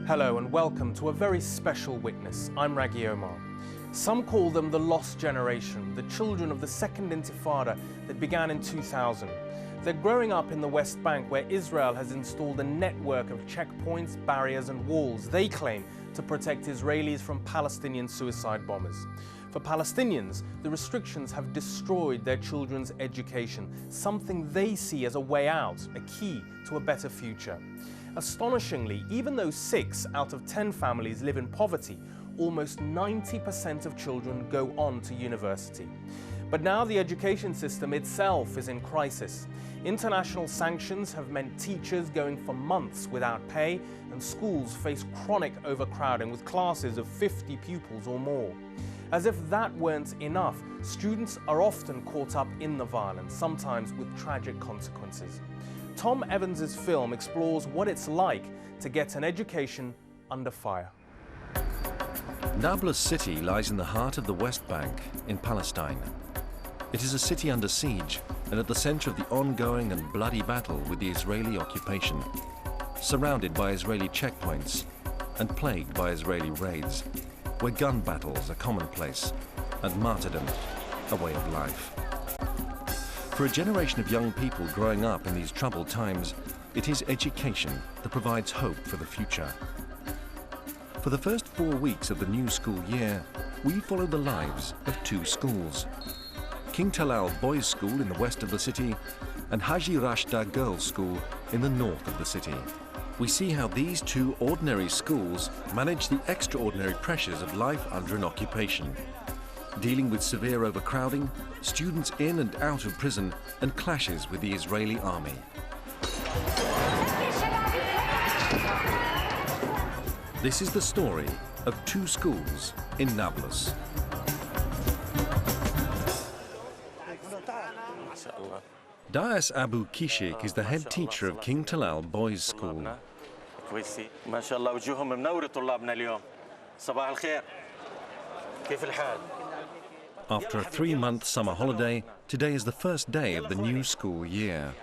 Hello and welcome to a very special witness. I'm Raghi Omar. Some call them the lost generation, the children of the Second Intifada that began in 2000. They're growing up in the West Bank, where Israel has installed a network of checkpoints, barriers and walls, they claim, to protect Israelis from Palestinian suicide bombers. For Palestinians, the restrictions have destroyed their children's education, something they see as a way out, a key to a better future. Astonishingly, even though 6 out of 10 families live in poverty, almost 90% of children go on to university. But now the education system itself is in crisis. International sanctions have meant teachers going for months without pay, and schools face chronic overcrowding with classes of 50 pupils or more. As if that weren't enough, students are often caught up in the violence, sometimes with tragic consequences. Tom Evans's film explores what it's like to get an education under fire. Nablus city lies in the heart of the West Bank in Palestine. It is a city under siege and at the center of the ongoing and bloody battle with the Israeli occupation, surrounded by Israeli checkpoints and plagued by Israeli raids, where gun battles are commonplace and martyrdom a way of life. For a generation of young people growing up in these troubled times, it is education that provides hope for the future. For the first 4 weeks of the new school year, we follow the lives of 2 schools. King Talal Boys' School in the west of the city and Haji Rashda Girls' School in the north of the city. We see how these 2 ordinary schools manage the extraordinary pressures of life under an occupation, dealing with severe overcrowding, students in and out of prison, and clashes with the Israeli army. This is the story of 2 schools in Nablus. Dayas Abu Kishik is the head teacher of King Talal Boys' School. After a 3-month summer holiday, today is the first day of the new school year.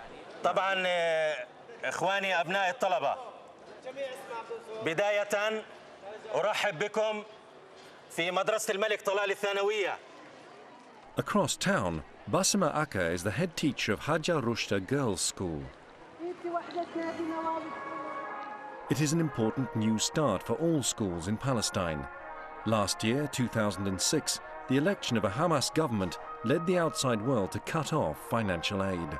Across town, Basima Akka is the head teacher of Haja Rushda Girls' School. It is an important new start for all schools in Palestine. Last year, 2006, the election of a Hamas government led the outside world to cut off financial aid.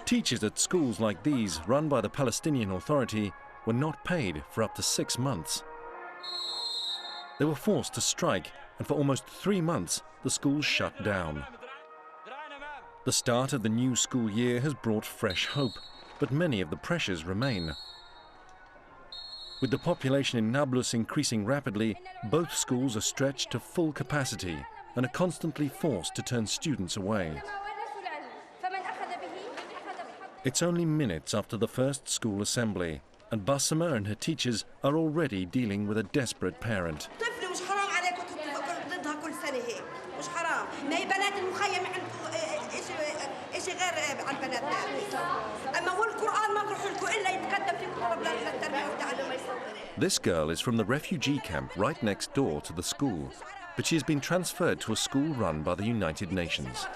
Teachers at schools like these, run by the Palestinian Authority, were not paid for up to 6 months. They were forced to strike, and for almost 3 months, the schools shut down. The start of the new school year has brought fresh hope, but many of the pressures remain. With the population in Nablus increasing rapidly, both schools are stretched to full capacity and are constantly forced to turn students away. It's only minutes after the first school assembly, and Basima and her teachers are already dealing with a desperate parent. This girl is from the refugee camp right next door to the school, but she has been transferred to a school run by the United Nations.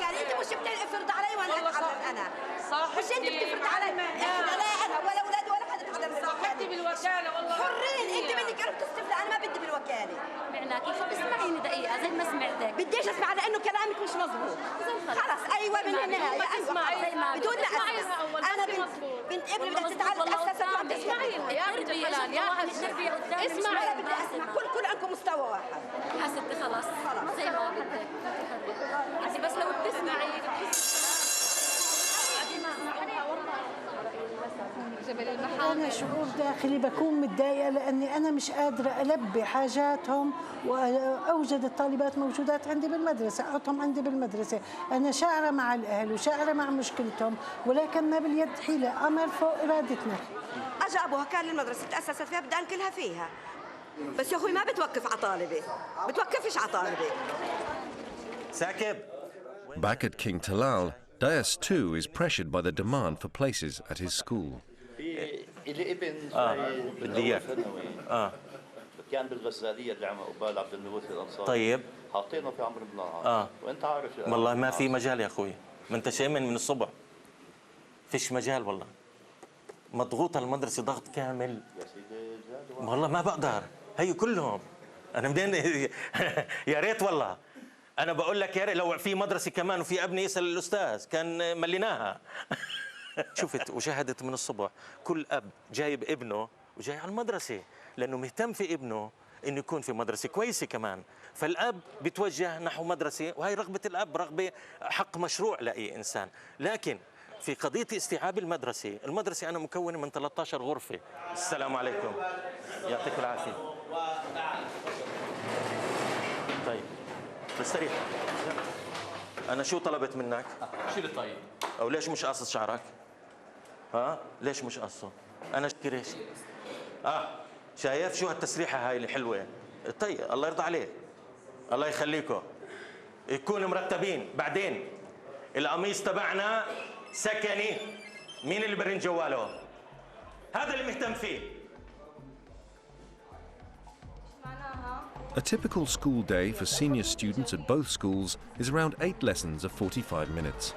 أنا شعور داخلي بكون متضايقة لأني أنا مش قادرة ألبي حاجاتهم، وأوجد الطالبات موجودات عندي بالمدرسة، أحطهم عندي بالمدرسة. أنا شاعرة مع الأهل وشاعرة مع مشكلتهم، ولكن ما باليد حيلة، أمر فوق إرادتنا. أجا أبوها كان المدرسة تأسست فيها بدي أنقلها فيها، بس يا أخوي ما بتوقف على طالبي، بتوقفش على طالبي. ساكب. Back at King Talal, Dayas too is pressured by the demand for places at his school. إلي ابن بدي إياك. كان بالغزالية اللي عمل قبال عبد الموت الأنصاري. طيب. حاطينه في عمرو بن العاص. وأنت عارف. والله ما في مجال يا أخوي، ما أنت شايمن من الصبح. فيش مجال والله. مضغوطة المدرسة ضغط كامل. يا سيدي والله ما بقدر، هي كلهم. أنا منين يا ريت والله. أنا بقول لك يا ريت لو في مدرسة كمان وفي ابني يسأل الأستاذ كان مليناها. شفت وشاهدت من الصبح كل أب جايب ابنه وجاي على المدرسة لأنه مهتم في ابنه إنه يكون في مدرسة كويسة كمان. فالأب بيتوجه نحو مدرسة، وهي رغبة الأب، رغبة حق مشروع لأي إنسان. لكن في قضية استيعاب المدرسة أنا مكونة من 13 غرفة. السلام عليكم، يعطيك العافية. طيب استريح. أنا شو طلبت منك؟ شيل الطيب. أو ليش مش قاصص شعرك؟ ها؟ ليش مش قاصه؟ أنا ليش؟ شايف شو هالتسريحة هاي الحلوة؟ طيب الله يرضى عليك. الله يخليكم. يكونوا مرتبين. بعدين القميص تبعنا سكني. مين اللي برن جواله؟ هذا اللي مهتم فيه. A typical school day for senior students at both schools is around 8 lessons of 45 minutes.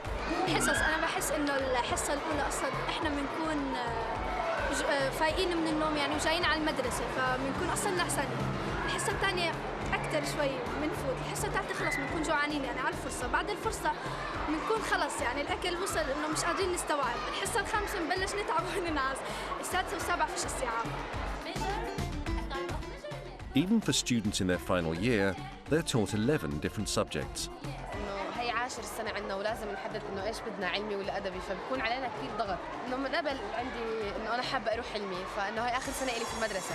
حصص أنا بحس إنه الحصة الأولى أصلا إحنا بنكون فايقين من النوم يعني وجايين على المدرسة فبنكون أصلا نعسانين. الحصة الثانية أكثر شوي بنفوت. الحصة الثالثة خلص بنكون جوعانين يعني على الفرصة. بعد الفرصة بنكون خلص يعني الأكل وصل إنه مش قادرين نستوعب. الحصة الخامسة بنبلش نتعب وننعس. السادسة والسابعة فيش استيعاب. Even for students in their final year, they're taught 11 different subjects. إنه هي 10 السنة عندنا ولازم نحدد إنه إيش بدنا علمي ولا أدبي، فبكون علينا كثير ضغط. إنه من قبل عندي إنه أنا حابة أروح علمي، فإنه هي آخر سنة إلي في المدرسة.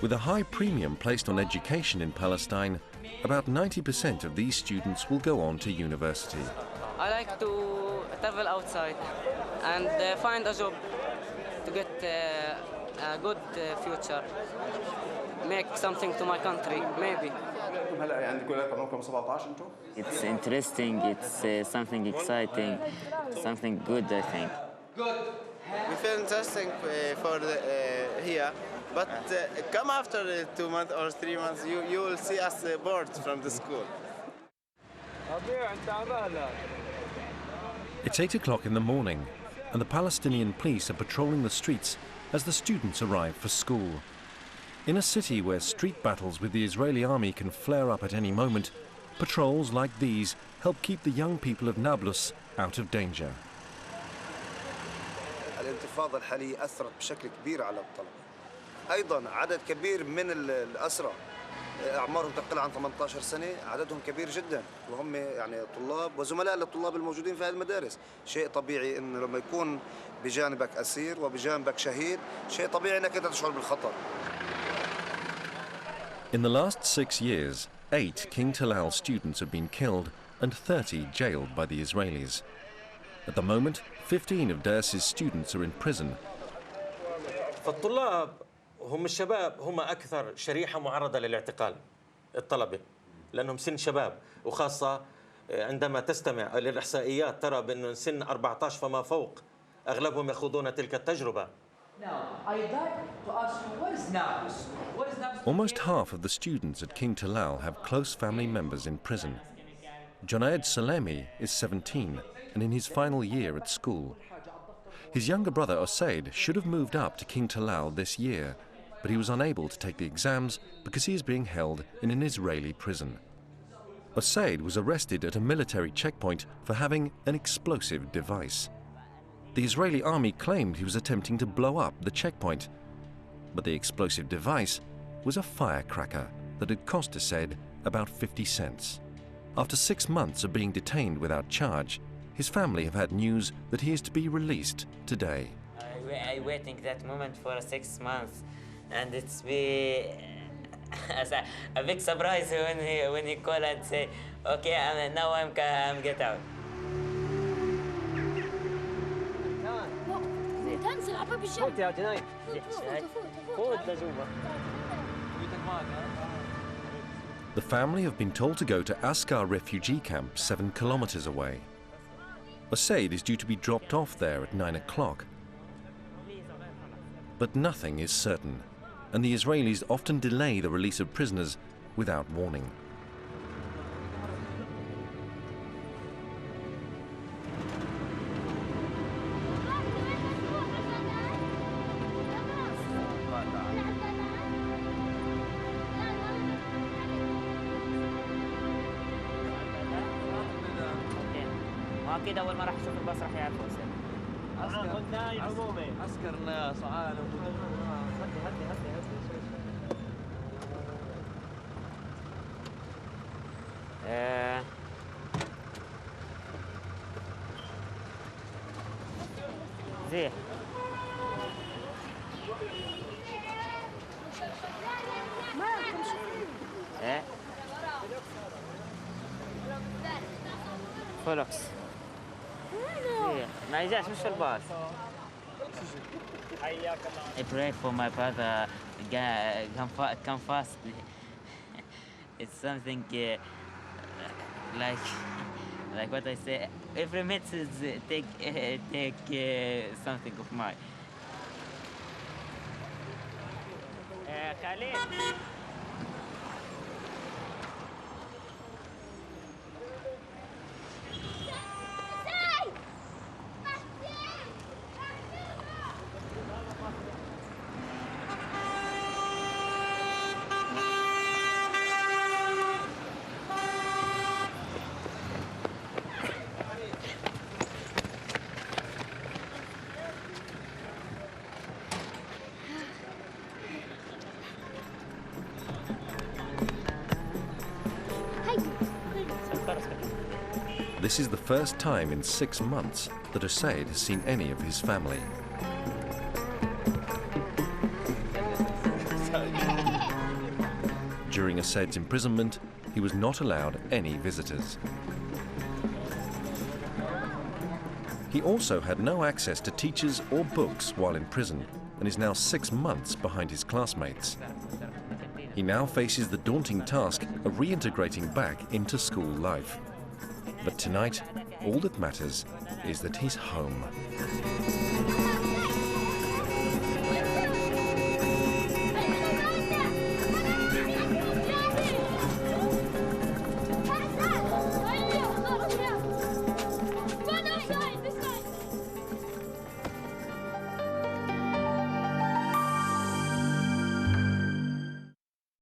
With a high premium placed on education in Palestine, about 90% of these students will go on to university. I like to travel outside and find a job to get a good future. Make something to my country, maybe. It's interesting, it's something exciting, something good, I think. Good. We feel interesting for here, but come after 2 months or 3 months, you will see us bored from the school. It's 8 o'clock in the morning, and the Palestinian police are patrolling the streets as the students arrive for school. In a city where street battles with the Israeli army can flare up at any moment, patrols like these help keep the young people of Nablus out of danger. الانتفاضة الحالية أثرت بشكل كبير على الطلبة. أيضاً عدد كبير من الأسرى أعمارهم تقل عن 18 سنة، عددهم كبير جداً، وهم يعني طلاب وزملاء للطلاب الموجودين في هذه المدارس. شيء طبيعي إنه لما يكون بجانبك أسير وبجانبك شهيد، شيء طبيعي إنك أنت تشعر بالخطر. In the last 6 years, 8 King Talal students have been killed and 30 jailed by the Israelis. At the moment, 15 of Daesh' students are in prison. فالطلاب هم الشباب هم أكثر شريحة معرضة للاعتقال، الطلبة، لأنهم سن شباب، وخاصة عندما تستمع للإحصائيات ترى بأنه سن 14 فما فوق أغلبهم يخوضون تلك التجربة. Almost half of the students at King Talal have close family members in prison. Junaid Salemi is 17 and in his final year at school. His younger brother Osaid should have moved up to King Talal this year, but he was unable to take the exams because he is being held in an Israeli prison. Osaid was arrested at a military checkpoint for having an explosive device. The Israeli army claimed he was attempting to blow up the checkpoint, but the explosive device was a firecracker that had cost Osaid about 50 cents. After 6 months of being detained without charge, his family have had news that he is to be released today. I waiting that moment for 6 months, and it's be as a big surprise when he call and say, okay, now I'm get out. The family have been told to go to Askar refugee camp 7 kilometers away. Osaid is due to be dropped off there at 9 o'clock. But nothing is certain, and the Israelis often delay the release of prisoners without warning. اكيد اول ما راح اشوف الباص راح يعرف وسام عسكر عمومي عسكر ناس وعالم زين ايه فولكس ما يجاش مش في الباص. I pray for my brother come fast. It's something like what I say. Every message take something of mine. Khalid. This is the first time in 6 months that Assaid has seen any of his family. During Assaid's imprisonment, he was not allowed any visitors. He also had no access to teachers or books while in prison and is now 6 months behind his classmates. He now faces the daunting task of reintegrating back into school life. But tonight, all that matters is that he's home.